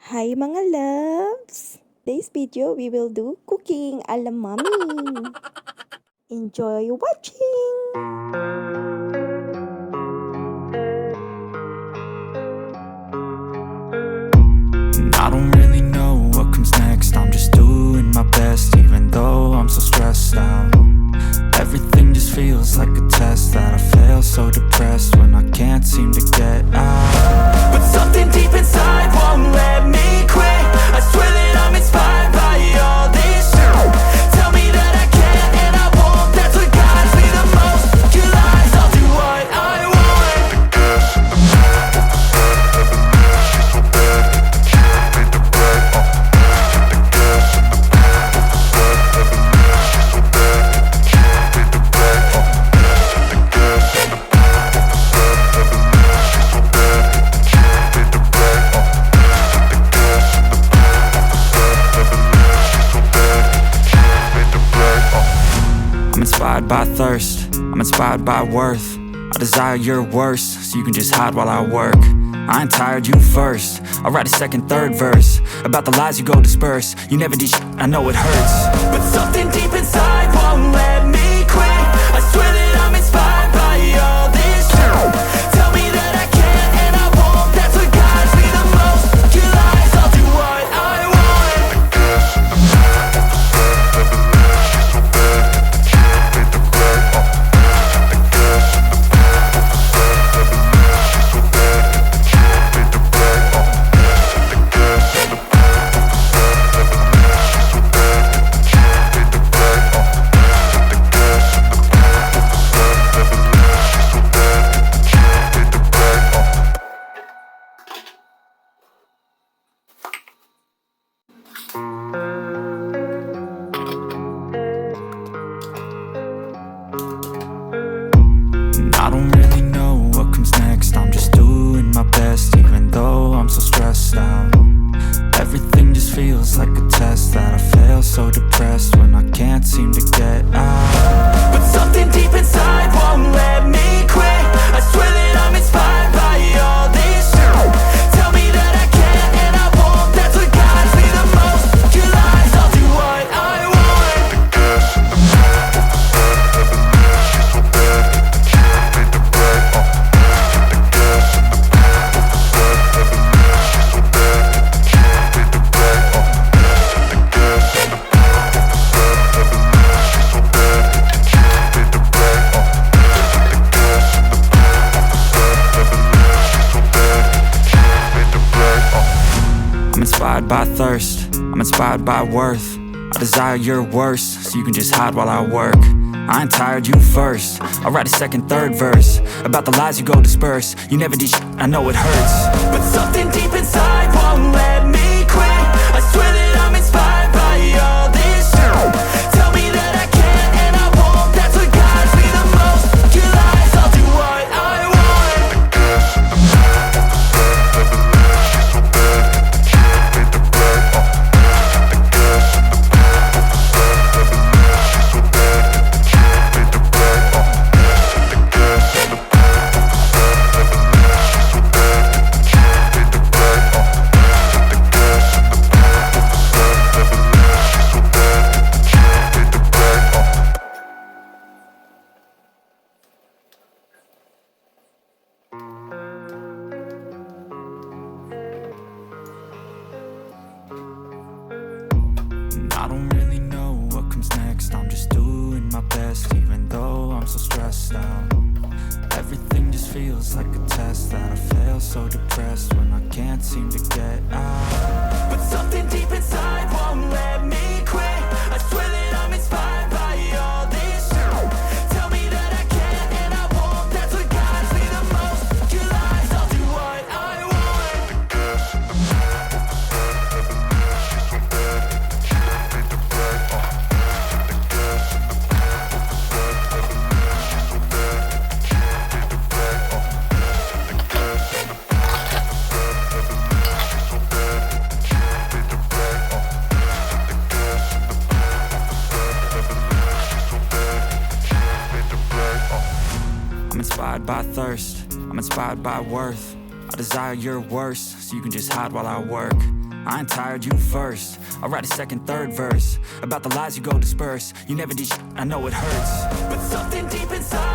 Hi mga loves! Today's video we will do cooking a la mommy. Enjoy watching! I don't really know what comes next. I'm just doing my best, even though I'm so stressed out. Everything just feels like a test that I fail, so depressed when I can't seem to get out. But something deep inside won't let me quit. I swear that I'm inspired by all this shit. Tell me that I can and I won't. That's what guides me the most. Your lies, I'll do what I want. I'm inspired by thirst, I'm inspired by worth. I desire your worst, so you can just hide while I work. I ain't tired, you first. I'll write a second, third verse about the lies you go disperse. You never did shit, I know it hurts. But something deep inside won't let me quit. I swear that I'm inspired by all this shit. Tell me that I can and I won't. That's what guides me the most. Your lies, I'll do what I want. I don't really know what comes next. I'm just doing my best, even though I'm so stressed out. Everything just feels like a test that I fail, so depressed when I can't seem to get out. But something deep inside won't let me quit. I swear that I'm inspired by all this shit. Tell me that I can and I won't. That's what guides me the most. Your lies, I'll do what I want. I'm inspired by thirst, I'm inspired by worth. I desire your worst, so you can just hide while I work. I ain't tired, you first. I'll write a second, third verse about the lies you go disperse. You never did shit, I know it hurts. But something deep inside won't let me quit. I swear that I'm inspired by all this shit. Tell me that I can and I won't. That's what guides me the most. Your lies, I'll do what I want. I don't really know what comes next. I'm just doing my best, even though I'm so stressed out. Everything just feels like a test that I fail, so depressed when I can't seem to get out. But something deep inside won't let me quit. I swear that I'm inspired by all this shit. Tell me that I can and I won't. That's what guides me the most. Your lies, I'll do what I want. I'm inspired by thirst, I'm inspired by worth. I desire your worst, so you can just hide while I work. I ain't tired, you first. I'll write a second, third verse about the lies you go disperse. You never did shit, I know it hurts, but something deep inside